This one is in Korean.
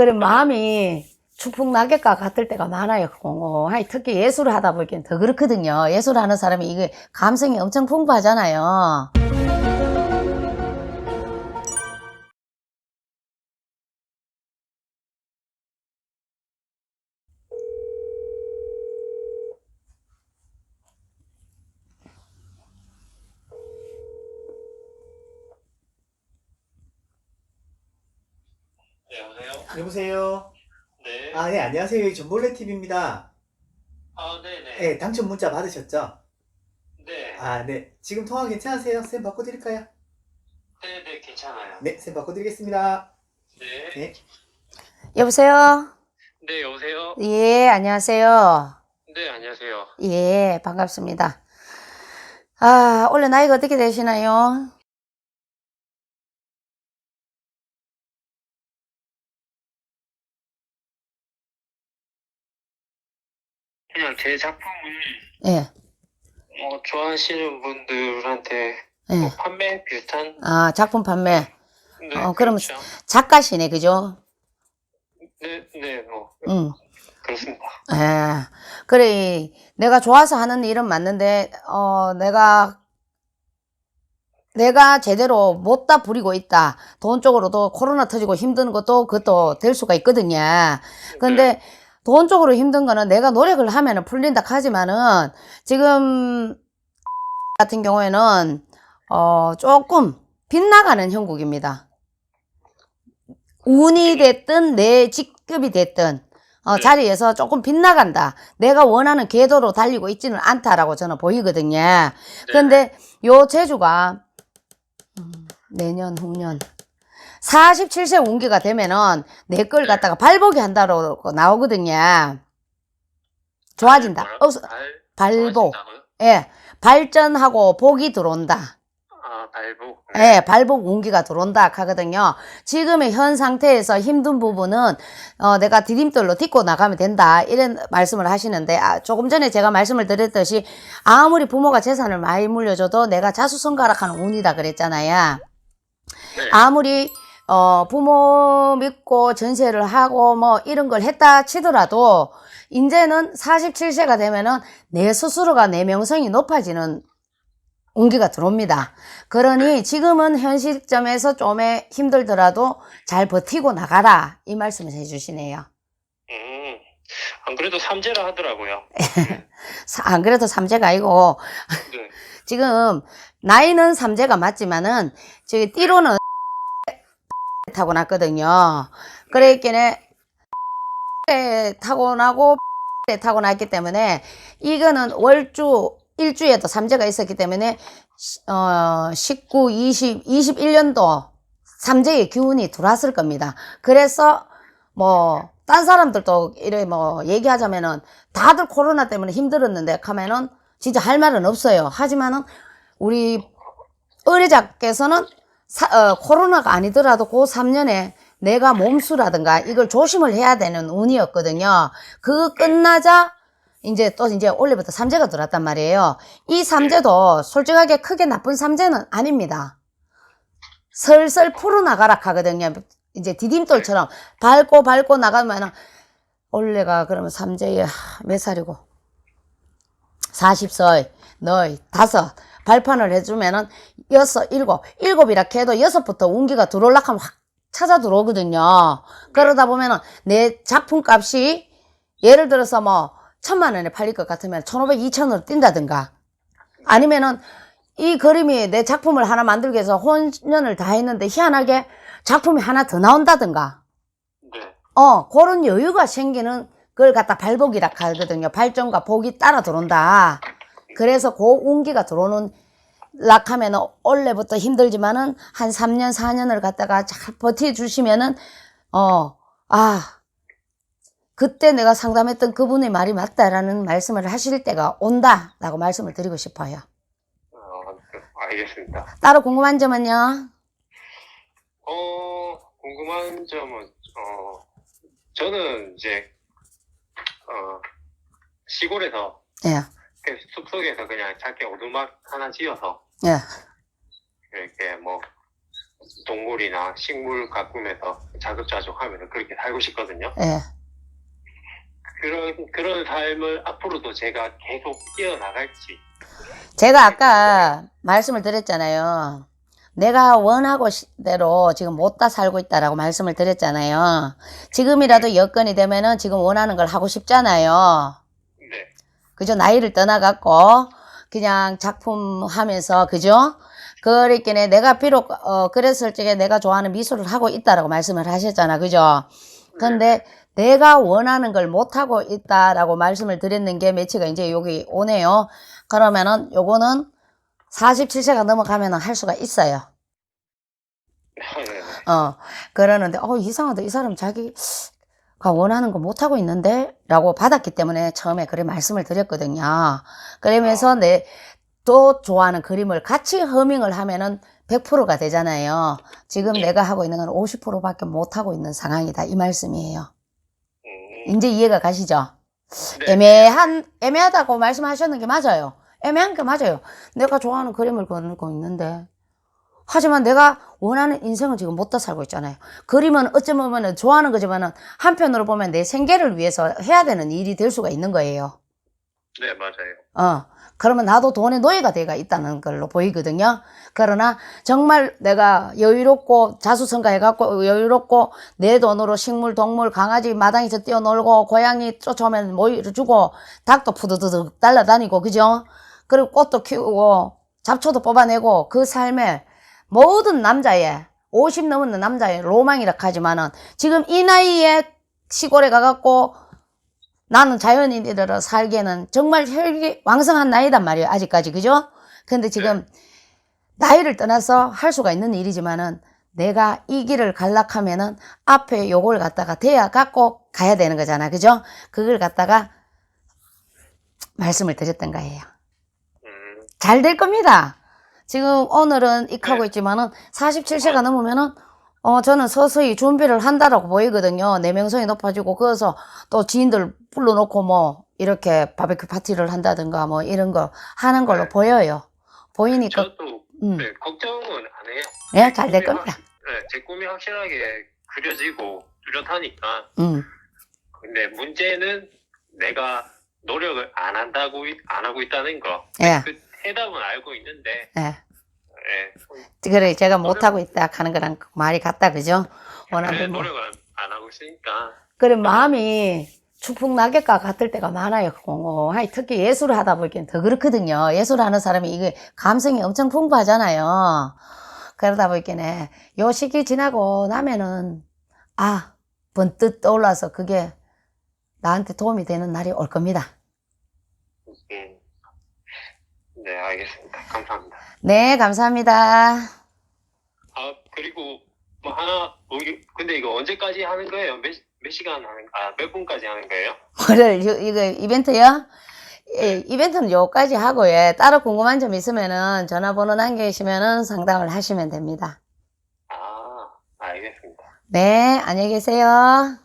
그런 마음이 추풍 낙엽과 같을 때가 많아요. 특히 예술을 하다 보니까 더 그렇거든요. 예술하는 사람이 이게 감성이 엄청 풍부하잖아요. 네, 여보세요? 여보세요? 네. 네, 안녕하세요. 전볼레 TV입니다. 네네. 네, 당첨 문자 받으셨죠? 네. 네. 지금 통화 괜찮으세요? 쌤 바꿔드릴까요? 네네, 괜찮아요. 네, 쌤 바꿔드리겠습니다. 네. 네. 여보세요? 네, 여보세요? 예, 안녕하세요. 네, 안녕하세요. 예, 반갑습니다. 원래 나이가 어떻게 되시나요? 그냥 제 작품을 예, 좋아하시는 분들한테 예. 판매 비슷한? 작품 판매. 네, 그러면 그렇죠. 작가시네, 그죠? 네, 응. 그렇습니다. 예. 그래, 내가 좋아서 하는 일은 맞는데, 내가 제대로 못다 부리고 있다. 돈 쪽으로도 코로나 터지고 힘든 것도 그것도 될 수가 있거든요. 근데 네. 돈 쪽으로 힘든 거는 내가 노력을 하면은 풀린다 하지만은 지금 같은 경우에는 조금 빗나가는 형국입니다. 운이 됐든 내 직급이 됐든 자리에서 조금 빗나간다. 내가 원하는 궤도로 달리고 있지는 않다라고 저는 보이거든요. 근데 요 제주가 내년 후년 47세 운기가 되면은 내 걸 갖다가 발복이 한다고 나오거든요. 좋아진다. 발복. 좋아진다고요? 예. 발전하고 복이 들어온다. 발복. 예, 발복 운기가 들어온다 하거든요. 지금의 현 상태에서 힘든 부분은 내가 디딤돌로 딛고 나가면 된다 이런 말씀을 하시는데 조금 전에 제가 말씀을 드렸듯이 아무리 부모가 재산을 많이 물려줘도 내가 자수성가락하는 운이다 그랬잖아요. 네. 아무리 부모 믿고 전세를 하고 뭐 이런 걸 했다 치더라도 이제는 47세가 되면은 내 스스로가 내 명성이 높아지는 운기가 들어옵니다. 그러니 지금은 현 시점에서 좀 힘들더라도 잘 버티고 나가라 이 말씀을 해주시네요. 안 그래도 삼재라 하더라고요. 안 그래도 삼재가 아니고 네. 지금 나이는 삼재가 맞지만은 저기 띠로는 타고났거든요. 그랬기에 타고나고 타고났기 때문에 이거는 월주 일주에도 삼재가 있었기 때문에 19, 20, 21년도 삼재의 기운이 들어왔을 겁니다. 그래서 딴 사람들도 이래 얘기하자면은 다들 코로나 때문에 힘들었는데 하면은 진짜 할 말은 없어요. 하지만은 우리 의뢰자께서는 코로나가 아니더라도 그 3년에 내가 몸수라든가 이걸 조심을 해야 되는 운이었거든요. 그거 끝나자 이제 올해부터 삼재가 들어왔단 말이에요. 이 삼재도 솔직하게 크게 나쁜 삼재는 아닙니다. 슬슬 풀어나가라 하거든요. 이제 디딤돌처럼 밟고 나가면은 올해가 그러면 삼재에 몇 살이고 40岁 너희 5 발판을 해주면은 6, 7 일곱이라 해도 6부터 운기가 들어올라 하면 확 찾아 들어오거든요. 그러다 보면은 내 작품 값이 예를 들어서 1,000,000원에 팔릴 것 같으면 1,500, 2,000원으로 뛴다든가 아니면은 이 그림이 내 작품을 하나 만들기 위해서 혼년을 다 했는데 희한하게 작품이 하나 더 나온다든가 네. 그런 여유가 생기는 걸 갖다 발복이라 하거든요. 발전과 복이 따라 들어온다. 그래서 그 운기가 들어오는 락하면은 올해부터 힘들지만은 한 3년, 4년을 갖다가 잘 버텨주시면은 그때 내가 상담했던 그분의 말이 맞다라는 말씀을 하실 때가 온다라고 말씀을 드리고 싶어요. 알겠습니다. 따로 궁금한 점은요? 궁금한 점은 저는 이제 시골에서 예, 숲속에서 그냥 작게 오두막 하나 지어서 예, 이렇게 동물이나 식물 가꾸면서 자급자족하면서 그렇게 살고 싶거든요. 예. 그런 삶을 앞으로도 제가 계속 이어나갈지. 제가 아까 말씀을 드렸잖아요. 내가 원하고 대로 지금 못다 살고 있다라고 말씀을 드렸잖아요. 지금이라도 여건이 되면은 지금 원하는 걸 하고 싶잖아요. 네. 그죠? 나이를 떠나갖고 그냥 작품 하면서, 그죠? 그랬기에 내가 비록 그랬을 적에 내가 좋아하는 미술을 하고 있다라고 말씀을 하셨잖아. 그죠? 근데 내가 원하는 걸 못하고 있다라고 말씀을 드렸는 게 매치가 이제 여기 오네요. 그러면은 요거는 47세가 넘어가면은 할 수가 있어요. 네. 그러는데, 이상하다. 이 사람 자기가 원하는 거 못하고 있는데? 라고 받았기 때문에 처음에 그래 말씀을 드렸거든요. 그러면서 또 좋아하는 그림을 같이 허밍을 하면은 100%가 되잖아요. 지금 내가 하고 있는 건 50%밖에 못하고 있는 상황이다. 이 말씀이에요. 이제 이해가 가시죠? 네. 애매하다고 말씀하셨는 게 맞아요. 애매한 게 맞아요. 내가 좋아하는 그림을 그리고 있는데. 하지만 내가 원하는 인생은 지금 못다 살고 있잖아요. 그림은 어쩌면 좋아하는 거지만은 한편으로 보면 내 생계를 위해서 해야 되는 일이 될 수가 있는 거예요. 네, 맞아요. 그러면 나도 돈의 노예가 되어 있다는 걸로 보이거든요. 그러나 정말 내가 여유롭고 자수성가해갖고 여유롭고 내 돈으로 식물, 동물, 강아지 마당에서 뛰어놀고 고양이 쫓아오면 모이를 주고 닭도 푸드드득 날라다니고, 그죠? 그리고 꽃도 키우고 잡초도 뽑아내고 그 삶에 모든 남자의 50 넘은 남자의 로망이라 하지만은 지금 이 나이에 시골에 가갖고 나는 자연인으로 살기에는 정말 혈기 왕성한 나이단 말이에요. 아직까지. 그죠? 근데 지금 나이를 떠나서 할 수가 있는 일이지만은 내가 이 길을 갈락하면은 앞에 요걸 갖다가 대야 갖고 가야 되는 거잖아. 그죠? 그걸 갖다가 말씀을 드렸던 거예요. 잘 될 겁니다. 지금 오늘은 익하고 있지만은 47세가 넘으면은 저는 서서히 준비를 한다라고 보이거든요. 내 명성이 높아지고, 그래서 또 지인들 불러놓고 뭐, 이렇게 바베큐 파티를 한다든가 뭐, 이런 거 하는 걸로 보여요. 보이니까. 저도 네, 걱정은 안 해요. 예, 잘 될 겁니다. 네, 제 꿈이 확실하게 그려지고 뚜렷하니까. 음. 근데 문제는 내가 노력을 안 하고 있다는 거. 예. 그 해답은 알고 있는데. 예. 네. 그래, 제가 못하고 있다 하는 거랑 말이 같다, 그죠? 네, 워낙에 뭐. 노력을 안 하고 있으니까. 그래, 마음이 축풍낙엽과 같을 때가 많아요. 특히 예술을 하다 보니까 더 그렇거든요. 예술을 하는 사람이 이게 감성이 엄청 풍부하잖아요. 그러다 보니까 요 시기 지나고 나면은, 번뜩 떠올라서 그게 나한테 도움이 되는 날이 올 겁니다. 네, 알겠습니다. 감사합니다. 네, 감사합니다. 그리고 뭐 하나, 근데 이거 언제까지 하는 거예요? 몇 시간 몇 분까지 하는 거예요? 오늘 이거 이벤트요? 예, 이벤트는 요까지 하고, 따로 궁금한 점 있으면은 전화번호 남겨주시면은 상담을 하시면 됩니다. 알겠습니다. 네, 안녕히 계세요.